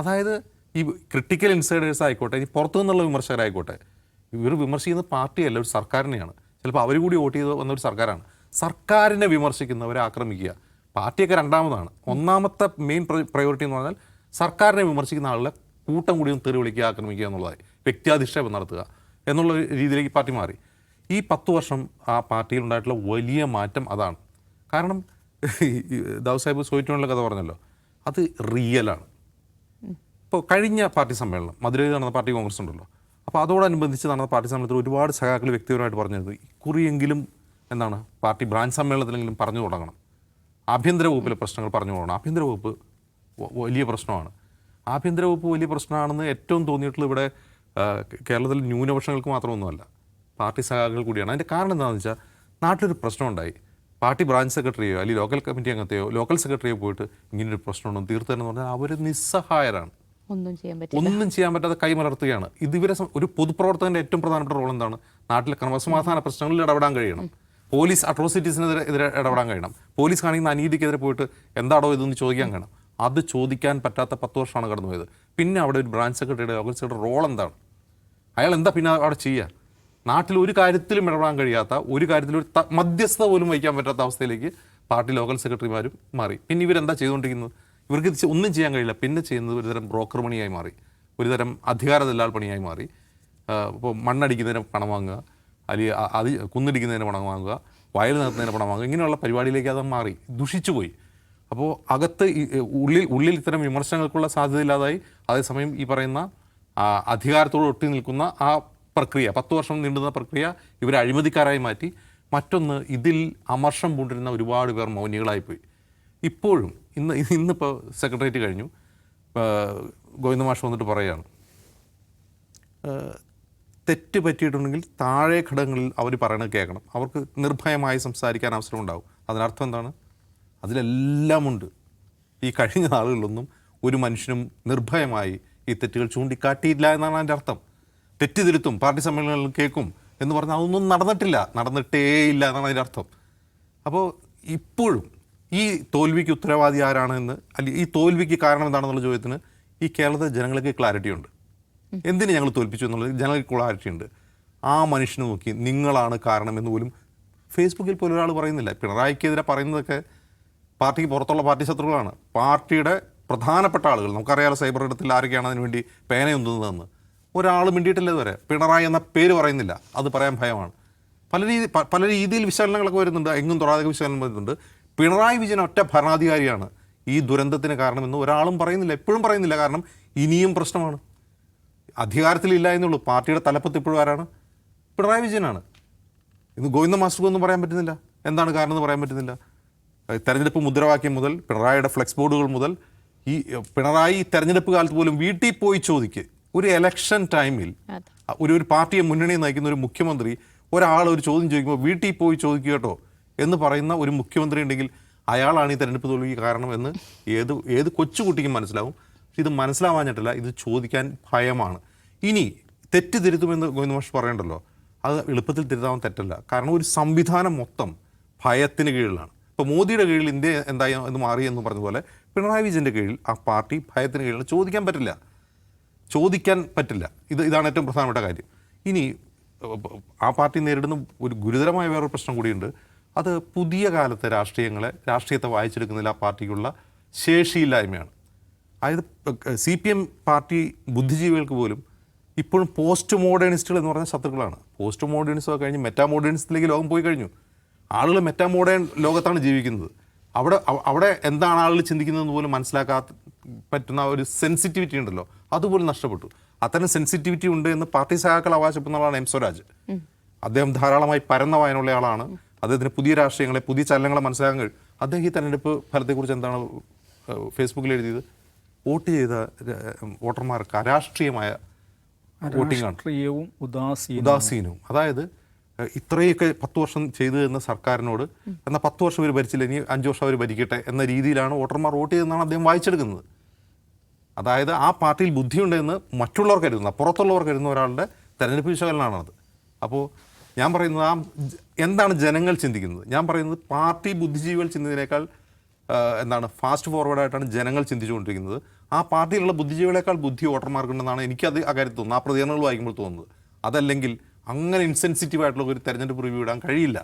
അതായത് ഈ ക്രിട്ടിക്കൽ ഇൻസൈഡേഴ്സ് ആയിക്കോട്ടെ, ഈ പുറത്തു നിന്നുള്ള വിമർശകരായിക്കോട്ടെ, ഇവർ വിമർശിക്കുന്നത് പാർട്ടിയല്ല, ഒരു സർക്കാരിനെയാണ്. ചിലപ്പോൾ അവർ കൂടി വോട്ട് ചെയ്ത് വന്നൊരു സർക്കാരാണ്. സർക്കാരിനെ വിമർശിക്കുന്നവരെ ആക്രമിക്കുക. പാർട്ടിയൊക്കെ രണ്ടാമതാണ്. ഒന്നാമത്തെ മെയിൻ പ്രയോറിറ്റി എന്ന് പറഞ്ഞാൽ സർക്കാരിനെ വിമർശിക്കുന്ന ആളുകളെ കൂട്ടം കൂടി ഒന്ന് തെറി വിളിക്കുക, ആക്രമിക്കുക എന്നുള്ളതായി, വ്യക്തിയാധിക്ഷേപം നടത്തുക എന്നുള്ള രീതിയിലേക്ക് പാർട്ടി മാറി. ഈ 10 വർഷം ആ പാർട്ടിയിൽ ഉണ്ടായിട്ടുള്ള വലിയ മാറ്റം അതാണ്. കാരണം ദാവൂദ് സാഹിബ് സോയിറ്റോണിലെ കഥ പറഞ്ഞല്ലോ, അത് റിയലാണ്. ഇപ്പോൾ കഴിഞ്ഞ പാർട്ടി സമ്മേളനം മധുരയിൽ നടന്ന പാർട്ടി കോൺഗ്രസ് ഉണ്ടല്ലോ, അപ്പോൾ അതോടനുബന്ധിച്ച് നടന്ന പാർട്ടി സമ്മേളനത്തിൽ ഒരുപാട് സഖാക്കൾ വ്യക്തിപരമായിട്ട് പറഞ്ഞത് ഇക്കുറിയെങ്കിലും എന്താണ് പാർട്ടി ബ്രാഞ്ച് സമ്മേളനത്തിലെങ്കിലും പറഞ്ഞു തുടങ്ങണം, ആഭ്യന്തര വകുപ്പിലെ പ്രശ്നങ്ങൾ പറഞ്ഞു തുടങ്ങണം. ആഭ്യന്തര വകുപ്പ് വലിയ പ്രശ്നമാണ്. ആഭ്യന്തര വകുപ്പ് വലിയ പ്രശ്നമാണെന്ന് ഏറ്റവും തോന്നിയിട്ടുള്ളത് ഇവിടെ കേരളത്തിൽ ന്യൂനപക്ഷങ്ങൾക്ക് മാത്രമൊന്നുമല്ല, പാർട്ടി സഖാക്കൾ കൂടിയാണ്. അതിൻ്റെ കാരണം എന്താണെന്ന് വെച്ചാൽ നാട്ടിലൊരു പ്രശ്നമുണ്ടായി, പാർട്ടി ബ്രാഞ്ച് സെക്രട്ടറിയോ അല്ലെങ്കിൽ ലോക്കൽ കമ്മിറ്റി അംഗത്തെയോ ലോക്കൽ സെക്രട്ടറിയോ പോയിട്ട് ഇങ്ങനൊരു പ്രശ്നമുണ്ടെന്ന് തീർത്തു തരുമെന്ന് പറഞ്ഞാൽ അവർ നിസ്സഹായരാണ്, ഒന്നും ചെയ്യാൻ പറ്റാതെ കൈമലർത്തുകയാണ്. ഇതിവരെ ഒരു പൊതുപ്രവർത്തകൻ്റെ ഏറ്റവും പ്രധാനപ്പെട്ട റോൾ എന്താണ്? നാട്ടിലെ ക്രമസമാധാന പ്രശ്നങ്ങളിൽ ഇടപെടാൻ കഴിയണം, പോലീസ് അട്രോസിറ്റീസിനെതിരെ ഇടപെടാൻ കഴിയണം, പോലീസ് കാണിക്കുന്ന അനീതിക്കെതിരെ പോയിട്ട് എന്താണോ ഇതെന്ന് ചോദിക്കാൻ കഴിയണം. അത് ചോദിക്കാൻ പറ്റാത്ത 10 വർഷമാണ് കടന്നുപോയത്. പിന്നെ അവിടെ ഒരു ബ്രാഞ്ച് സെക്രട്ടറിയുടെ ലോക്കൽ സെക്രട്ടറി റോൾ എന്താണ്? അയാൾ എന്താ പിന്നെ അവിടെ ചെയ്യുക? നാട്ടിൽ ഒരു കാര്യത്തിലും ഇടപെടാൻ കഴിയാത്ത, ഒരു കാര്യത്തിലും ഒരു മധ്യസ്ഥത പോലും വഹിക്കാൻ പറ്റാത്ത അവസ്ഥയിലേക്ക് പാർട്ടി ലോക്കൽ സെക്രട്ടറിമാരും മാറി. പിന്നെ ഇവരെന്താ ചെയ്തുകൊണ്ടിരിക്കുന്നത്? ഇവർക്ക് ഒന്നും ചെയ്യാൻ കഴിയില്ല. പിന്നെ ചെയ്യുന്നത് ഒരുതരം ബ്രോക്കർ പണിയായി മാറി, ഒരുതരം അധികാര ദല്ലാൾ പണിയായി മാറി. ഇപ്പോൾ മണ്ണടിക്കുന്നതിന് പണം വാങ്ങുക, അല്ലെങ്കിൽ അത് കുന്നിടിക്കുന്നതിന് പണം വാങ്ങുക, വയൽ നിർത്തുന്നതിന് പണം വാങ്ങുക, ഇങ്ങനെയുള്ള പരിപാടിയിലേക്ക് അത് മാറി, ദുഷിച്ചു പോയി. അപ്പോൾ അകത്ത് ഉള്ളിൽ ഇത്തരം വിമർശനങ്ങൾക്കുള്ള സാധ്യതയില്ലാതായി. അതേസമയം ഈ പറയുന്ന അധികാരത്തോട് ഒട്ടി നിൽക്കുന്ന ആ പ്രക്രിയ, 10 വർഷം നീണ്ടുന്ന പ്രക്രിയ ഇവരെ അഴിമതിക്കാരായി മാറ്റി. മറ്റൊന്ന്, ഇതിൽ അമർഷം പൂണ്ടിരുന്ന ഒരുപാട് പേർ മൗനികളായിപ്പോയി. ഇപ്പോഴും ഇന്നിപ്പോൾ സെക്രട്ടേറിയറ്റ് കഴിഞ്ഞു, ഗോവിന്ദ മാഷ് വന്നിട്ട് പറയുകയാണ്, തെറ്റ് പറ്റിയിട്ടുണ്ടെങ്കിൽ താഴെ ഘടകങ്ങളിൽ അവർ പറയണത് കേൾക്കണം, അവർക്ക് നിർഭയമായി സംസാരിക്കാൻ അവസരമുണ്ടാവും. അതിനർത്ഥം എന്താണ്? അതിലെല്ലാം ഉണ്ട്. ഈ കഴിഞ്ഞ നാളുകളിലൊന്നും ഒരു മനുഷ്യനും നിർഭയമായി ഈ തെറ്റുകൾ ചൂണ്ടിക്കാട്ടിയില്ല എന്നാണ് അതിൻ്റെ അർത്ഥം. തെറ്റ് തിരുത്തും, പാർട്ടി സമ്മേളനങ്ങളിൽ കേൾക്കും എന്ന് പറഞ്ഞാൽ അതൊന്നും നടന്നിട്ടേ ഇല്ല എന്നാണ് അതിൻ്റെ അർത്ഥം. അപ്പോൾ ഇപ്പോഴും ഈ തോൽവിക്ക് ഉത്തരവാദി ആരാണെന്ന്, അല്ലെങ്കിൽ ഈ തോൽവിക്ക് കാരണം എന്താണെന്നുള്ള ചോദ്യത്തിന് ഈ കേരളത്തിലെ ജനങ്ങൾക്ക് ക്ലാരിറ്റി ഉണ്ട്. എന്തിന് ഞങ്ങൾ തോൽപ്പിച്ചു എന്നുള്ളത് ജനങ്ങൾക്ക് ക്ലാരിറ്റി ഉണ്ട്. ആ മനുഷ്യനെ നോക്കി നിങ്ങളാണ് കാരണമെന്ന് പോലും ഫേസ്ബുക്കിൽ പോലും ഒരാൾ പറയുന്നില്ല. പിണറായിക്കെതിരെ പറയുന്നതൊക്കെ പാർട്ടിക്ക് പുറത്തുള്ള പാർട്ടി ശത്രുക്കളാണ്, പാർട്ടിയുടെ പ്രധാനപ്പെട്ട ആളുകൾ. നമുക്കറിയാലോ സൈബർ ഇടത്തിൽ ആരൊക്കെയാണ് അതിനുവേണ്ടി പേനയൊന്നുന്നതെന്ന്. ഒരാൾ മിണ്ടിയിട്ടില്ല ഇതുവരെ. പിണറായി എന്ന പേര് പറയുന്നില്ല, അത് പറയാൻ ഭയമാണ്. പല രീതിയിൽ വിശകലനങ്ങളൊക്കെ വരുന്നുണ്ട്, എങ്ങും തൊടാതെ വിശകലനം വരുന്നുണ്ട്. പിണറായി വിജയൻ ഒറ്റ ഭരണാധികാരിയാണ് ഈ ദുരന്തത്തിന് കാരണമെന്ന് ഒരാളും പറയുന്നില്ല, എപ്പോഴും പറയുന്നില്ല. കാരണം ഇനിയും പ്രശ്നമാണ്. അധികാരത്തിലില്ല എന്നുള്ളൂ. പാർട്ടിയുടെ തലപ്പത്ത് ഇപ്പോഴും ആരാണ്? പിണറായി വിജയനാണ്. ഇന്ന് ഗോവിന്ദ മാസ്റ്റർക്കൊന്നും പറയാൻ പറ്റുന്നില്ല, എന്താണ് കാരണം എന്ന് പറയാൻ പറ്റുന്നില്ല. തെരഞ്ഞെടുപ്പ് മുദ്രാവാക്യം മുതൽ പിണറായിയുടെ ഫ്ലെക്സ് ബോർഡുകൾ മുതൽ ഈ പിണറായി തെരഞ്ഞെടുപ്പ് കാലത്ത് പോലും വീട്ടിൽ പോയി ചോദിക്കുക. ഒരു ഇലക്ഷൻ ടൈമിൽ ഒരു പാർട്ടിയെ മുന്നണിയെ നയിക്കുന്ന ഒരു മുഖ്യമന്ത്രി ഒരാൾ ഒരു ചോദ്യം ചോദിക്കുമ്പോൾ വീട്ടിൽ പോയി ചോദിക്കുക കേട്ടോ എന്ന് പറയുന്ന ഒരു മുഖ്യമന്ത്രി ഉണ്ടെങ്കിൽ അയാളാണ് ഈ തെരഞ്ഞെടുപ്പ് തോൽവിക്ക് കാരണം എന്ന് ഏത് കൊച്ചുകുട്ടിക്കും മനസ്സിലാവും. പക്ഷെ ഇത് മനസ്സിലാവാഞ്ഞിട്ടില്ല, ഇത് ചോദിക്കാൻ ഭയമാണ്. ഇനി തെറ്റ് തിരുത്തുമെന്ന് ഗോവിന്ദ മാഷ് പറയണ്ടല്ലോ, അത് എളുപ്പത്തിൽ തിരുത്താൻ തെറ്റല്ല. കാരണം ഒരു സംവിധാനം മൊത്തം ഭയത്തിന് കീഴിലാണ്. ഇപ്പോൾ മോദിയുടെ കീഴിൽ ഇന്ത്യ എന്തായി എന്ന് മാറി എന്ന് പറഞ്ഞതുപോലെ പിണറായി വിജയൻ്റെ കീഴിൽ ആ പാർട്ടി ഭയത്തിന് കീഴിൽ ചോദിക്കാൻ പറ്റില്ല. ഇതാണ് ഏറ്റവും പ്രധാനപ്പെട്ട കാര്യം. ഇനി ആ പാർട്ടി നേരിടുന്ന ഒരു ഗുരുതരമായ വേറൊരു പ്രശ്നം കൂടിയുണ്ട്. അത് പുതിയ കാലത്തെ രാഷ്ട്രീയത്തെ വായിച്ചെടുക്കുന്നതിൽ ആ പാർട്ടിക്കുള്ള ശേഷിയില്ലായ്മയാണ്. അതായത് CPM പാർട്ടി ബുദ്ധിജീവികൾക്ക് പോലും ഇപ്പോഴും പോസ്റ്റ് മോഡേണിസ്റ്റുകൾ എന്ന് പറഞ്ഞ ശത്രുക്കളാണ്. പോസ്റ്റ് മോഡേണിസം കഴിഞ്ഞ് മെറ്റാ മോഡേണിസത്തിലേക്ക് ലോകം പോയി കഴിഞ്ഞു. ആളുകൾ മെറ്റാ മോഡേൺ ലോകത്താണ് ജീവിക്കുന്നത്. അവിടെ എന്താണ് ആളുകൾ ചിന്തിക്കുന്നതെന്ന് പോലും മനസ്സിലാക്കാത്ത പറ്റുന്ന ഒരു സെൻസിറ്റിവിറ്റി ഉണ്ടല്ലോ, അതുപോലും നഷ്ടപ്പെട്ടു. അത്തരം സെൻസിറ്റിവിറ്റി ഉണ്ട് എന്ന് പാർട്ടി സഹാക്കൾ അവകാശപ്പെടുന്ന ആളാണ് M. സ്വരാജ്. അദ്ദേഹം ധാരാളമായി പരന്ന വായനയുള്ള ആളാണ്. അദ്ദേഹത്തിന് പുതിയ രാഷ്ട്രീയങ്ങളെ, പുതിയ ചലനങ്ങളെ മനസ്സിലാക്കാൻ കഴിയും. അദ്ദേഹം ഈ തെരഞ്ഞെടുപ്പ് ഫലത്തെക്കുറിച്ച് എന്താണ് ഫേസ്ബുക്കിൽ എഴുതിയത്? വോട്ട് ചെയ്ത വോട്ടർമാർക്ക് അരാഷ്ട്രീയമായ വോട്ടിംഗാണ്, ഉദാസീനവും. അതായത് ഇത്രയൊക്കെ 10 വർഷം ചെയ്തു തന്ന സർക്കാരിനോട് എന്നാൽ 10 വർഷം അവർ ഭരിച്ചില്ല, ഇനി 5 വർഷം അവർ ഭരിക്കട്ടെ എന്ന രീതിയിലാണ് വോട്ടർമാർ വോട്ട് ചെയ്തതെന്നാണ് അദ്ദേഹം വായിച്ചെടുക്കുന്നത്. അതായത് ആ പാർട്ടിയിൽ ബുദ്ധിയുണ്ടെന്ന് മറ്റുള്ളവർ കരുതുന്ന, പുറത്തുള്ളവർ കരുതുന്ന ഒരാളുടെ തെരഞ്ഞെടുപ്പ് വിശകലനമാണത്. അപ്പോൾ ഞാൻ പറയുന്നത് എന്താണ് ജനങ്ങൾ ചിന്തിക്കുന്നത്? ഞാൻ പറയുന്നത് പാർട്ടി ബുദ്ധിജീവികൾ ചിന്തിക്കുന്നതിനേക്കാൾ ഫാസ്റ്റ് ഫോർവേഡായിട്ടാണ് ജനങ്ങൾ ചിന്തിച്ചുകൊണ്ടിരിക്കുന്നത്. ആ പാർട്ടിയിലുള്ള ബുദ്ധിജീവികളെക്കാൾ ബുദ്ധി വോട്ടർമാർക്കുണ്ടെന്നാണ് എനിക്കത് ആ കാര്യത്തിൽ തോന്നുന്നത്, ആ പ്രതികരണങ്ങൾ വായിക്കുമ്പോൾ തോന്നുന്നത്. അതല്ലെങ്കിൽ അങ്ങനെ ഇൻസെൻസിറ്റീവ് ആയിട്ടുള്ള ഒരു തെരഞ്ഞെടുപ്പ് റിവ്യൂ ഇടാൻ കഴിയില്ല.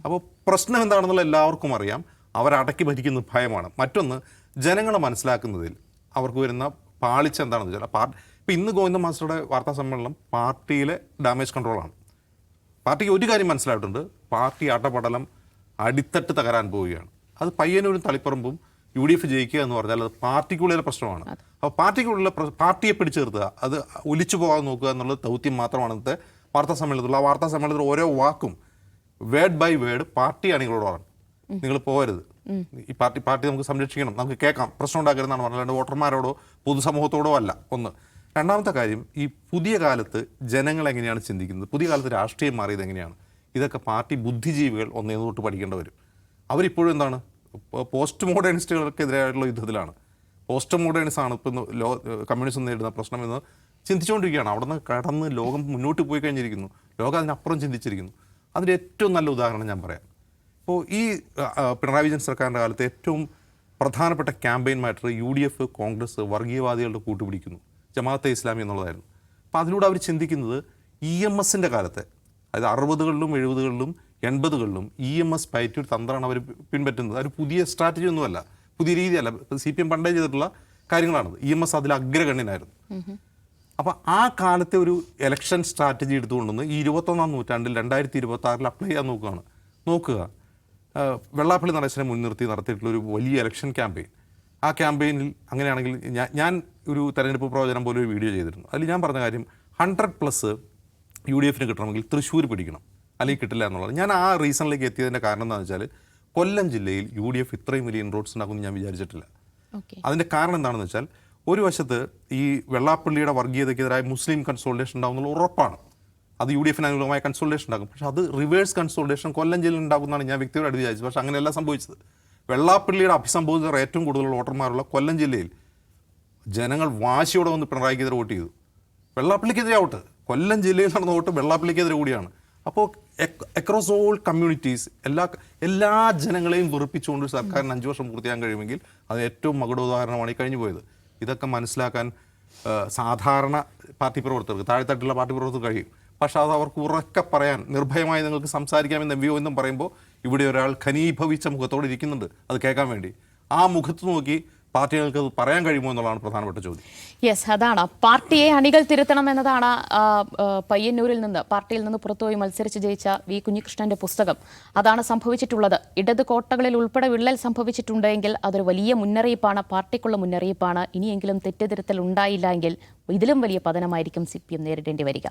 അപ്പോൾ പ്രശ്നം എന്താണെന്നുള്ള എല്ലാവർക്കും അറിയാം. അവരടക്കി ഭരിക്കുന്ന ഭയമാണ്. മറ്റൊന്ന്, ജനങ്ങളെ മനസ്സിലാക്കുന്നതിൽ അവർക്ക് വരുന്ന പാളിച്ച എന്താണെന്ന് വെച്ചാൽ, ഇപ്പോൾ ഇന്ന് ഗോവിന്ദ മാസ്റ്ററുടെ വാർത്താ സമ്മേളനം പാർട്ടിയിലെ ഡാമേജ് കൺട്രോളാണ്. പാർട്ടിക്ക് ഒരു കാര്യം മനസ്സിലായിട്ടുണ്ട്, പാർട്ടി അടപടലം അടിത്തട്ട് തകരാൻ പോവുകയാണ്. അത് പയ്യന്നൂരും തളിപ്പറമ്പും UDF ജയിക്കുക എന്ന് പറഞ്ഞാൽ അത് പാർട്ടിക്കുള്ളിലെ പ്രശ്നമാണ്. അപ്പോൾ പാർട്ടിയെ പിടിച്ചു നിർത്തുക, അത് ഒലിച്ചു പോകാൻ നോക്കുക എന്നുള്ള ദൗത്യം മാത്രമാണ് ഇന്നത്തെ വാർത്താ സമ്മേളനത്തിൽ. ആ വാർത്താ സമ്മേളനത്തിൽ ഓരോ വാക്കും വേർഡ് ബൈ വേർഡ് പാർട്ടി അണികളോട് പറഞ്ഞു, നിങ്ങൾ പോകരുത്, ഈ പാർട്ടി നമുക്ക് സംരക്ഷിക്കണം, നമുക്ക് കേൾക്കാം, പ്രശ്നം ഉണ്ടാക്കരുതെന്നാണ് പറഞ്ഞത്. അല്ലാണ്ട് വോട്ടർമാരോടോ പൊതുസമൂഹത്തോടോ അല്ല. ഒന്ന്. രണ്ടാമത്തെ കാര്യം, ഈ പുതിയ കാലത്ത് ജനങ്ങൾ എങ്ങനെയാണ് ചിന്തിക്കുന്നത്, പുതിയ കാലത്ത് രാഷ്ട്രീയം മാറിയത് എങ്ങനെയാണ്, ഇതൊക്കെ പാർട്ടി ബുദ്ധിജീവികൾ ഒന്നേ തൊട്ട് പഠിക്കേണ്ടി വരും. അവരിപ്പോഴും എന്താണ്, പോസ്റ്റ് മോഡേണിസ്റ്റുകൾക്കെതിരായിട്ടുള്ള യുദ്ധത്തിലാണ്. പോസ്റ്റ് മോഡേണിസം ആണ് ഇപ്പം കമ്മ്യൂണിസം നേരിടുന്ന പ്രശ്നം എന്ന് ചിന്തിച്ചുകൊണ്ടിരിക്കുകയാണ്. അവിടെ നിന്ന് കടന്ന് ലോകം മുന്നോട്ട് പോയി കഴിഞ്ഞിരിക്കുന്നു, ലോകം അതിനപ്പുറം ചിന്തിച്ചിരിക്കുന്നു. അതിൻ്റെ ഏറ്റവും നല്ല ഉദാഹരണം ഞാൻ പറയാം. ഇപ്പോൾ ഈ പിണറായി വിജയൻ സർക്കാരിൻ്റെ കാലത്ത് ഏറ്റവും പ്രധാനപ്പെട്ട ക്യാമ്പയിൻ മാറ്റർ UDF, കോൺഗ്രസ് വർഗീയവാദികളുടെ കൂട്ടുപിടിക്കുന്നു, ജമാഅത്തെ ഇസ്ലാമി എന്നുള്ളതായിരുന്നു. അപ്പോൾ അതിലൂടെ അവർ ചിന്തിക്കുന്നത് EMSൻ്റെ കാലത്തെ, അതായത് 60കളിലും 70കളിലും 80കളിലും EMS പയറ്റി ഒരു തന്ത്രമാണ് അവർ പിൻപറ്റുന്നത്. ഒരു പുതിയ സ്ട്രാറ്റജി ഒന്നുമല്ല, പുതിയ രീതിയല്ല. CPM പണ്ടേ ചെയ്തിട്ടുള്ള കാര്യങ്ങളാണത്. EMS അതിൽ അഗ്രഗണ്യനായിരുന്നു. അപ്പോൾ ആ കാലത്തെ ഒരു ഇലക്ഷൻ സ്ട്രാറ്റജി എടുത്തുകൊണ്ടുവന്ന് ഈ 21ാം നൂറ്റാണ്ടിൽ 2026 അപ്ലൈ ചെയ്യാൻ നോക്കുക. വെള്ളാപ്പള്ളി നടേശനെ മുൻനിർത്തി നടത്തിയിട്ടുള്ള ഒരു വലിയ ഇലക്ഷൻ ക്യാമ്പയിൻ. ആ ക്യാമ്പയിനിൽ അങ്ങനെയാണെങ്കിൽ ഞാൻ ഒരു തെരഞ്ഞെടുപ്പ് പ്രവചനം പോലെ ഒരു വീഡിയോ ചെയ്തിരുന്നു. അതിൽ ഞാൻ പറഞ്ഞ കാര്യം 100+ UDFന് കിട്ടണമെങ്കിൽ തൃശ്ശൂർ പിടിക്കണം, അല്ലെങ്കിൽ കിട്ടില്ല എന്നുള്ളത്. ഞാൻ ആ റീസണിലേക്ക് എത്തിയതിൻ്റെ കാരണം എന്താണെന്ന് വെച്ചാൽ കൊല്ലം ജില്ലയിൽ UDF ഇത്രയും വലിയ ഇൻറോഡ്സ് ഉണ്ടാക്കുമെന്ന് ഞാൻ വിചാരിച്ചിട്ടില്ല. അതിൻ്റെ കാരണം എന്താണെന്ന് വെച്ചാൽ ഒരു വശത്ത് ഈ വെള്ളാപ്പള്ളിയുടെ വർഗീയതയ്ക്കെതിരായ മുസ്ലിം കൺസോളിഡേഷൻ ഉണ്ടാകുന്നുള്ള ഉറപ്പാണ്. അത് UDFന് അനുകൂലമായ കൺസോളിഡേഷൻ ഉണ്ടാകും. പക്ഷേ അത് റിവേഴ്സ് കൺസോളിഡേഷൻ കൊല്ലം ജില്ലയിൽ ഉണ്ടാകുമെന്നാണ് ഞാൻ വ്യക്തിപരമായിട്ട് വിചാരിച്ചത്. പക്ഷേ അങ്ങനെയല്ല സംഭവിച്ചത്. വെള്ളാപ്പള്ളിയുടെ അഭിസംബോധിതർ ഏറ്റവും കൂടുതലുള്ള വോട്ടർമാരുള്ള കൊല്ലം ജില്ലയിൽ ജനങ്ങൾ വാശിയോടെ വന്ന് പിണറായിക്കെതിരെ വോട്ട് ചെയ്തു. വെള്ളാപ്പള്ളിക്കെതിരെ വോട്ട്, കൊല്ലം ജില്ലയിൽ നടന്ന വോട്ട് വെള്ളാപ്പള്ളിക്കെതിരെ കൂടിയാണ്. അപ്പോൾ അക്രോസ് ഓൾ കമ്മ്യൂണിറ്റീസ് എല്ലാ ജനങ്ങളെയും വെറുപ്പിച്ചുകൊണ്ട് സർക്കാരിന് 5 വർഷം പൂർത്തിയാക്കാൻ കഴിയുമെങ്കിൽ അത് ഏറ്റവും മകുടോദാഹരണമാണ് ഈ കഴിഞ്ഞു പോയത്. ഇതൊക്കെ മനസ്സിലാക്കാൻ സാധാരണ പാർട്ടി പ്രവർത്തകർക്ക്, താഴെത്തട്ടിലുള്ള പാർട്ടി പ്രവർത്തകർക്ക് കഴിയും. പക്ഷേ അത് അവർക്ക് ഉറക്കെ പറയാൻ, നിർഭയമായി നിങ്ങൾക്ക് സംസാരിക്കാമെന്ന് MVO എന്നും പറയുമ്പോൾ ഇവിടെ ഒരാൾ ഖനീഭവിച്ച മുഖത്തോടെ ഇരിക്കുന്നുണ്ട് അത് കേൾക്കാൻ വേണ്ടി. ആ മുഖത്ത് നോക്കി പാർട്ടികൾക്ക് അത് പറയാൻ കഴിയുമോ എന്നുള്ളതാണ് പ്രധാനപ്പെട്ട ചോദ്യം. യെസ്, അതാണ് പാർട്ടിയെ അണികൾ തിരുത്തണം എന്നതാണ് പയ്യന്നൂരിൽ നിന്ന്, പാർട്ടിയിൽ നിന്ന് പുറത്തുപോയി മത്സരിച്ച് ജയിച്ച വി കുഞ്ഞികൃഷ്ണന്റെ പുസ്തകം. അതാണ് സംഭവിച്ചിട്ടുള്ളത്. ഇടത് കോട്ടകളിൽ ഉൾപ്പെടെ വിള്ളൽ സംഭവിച്ചിട്ടുണ്ടെങ്കിൽ അതൊരു വലിയ മുന്നറിയിപ്പാണ്, പാർട്ടിക്കുള്ള മുന്നറിയിപ്പാണ്. ഇനിയെങ്കിലും തെറ്റുതിരുത്തൽ ഉണ്ടായില്ല എങ്കിൽ ഇതിലും വലിയ പതനമായിരിക്കും CPM നേരിടേണ്ടി വരിക.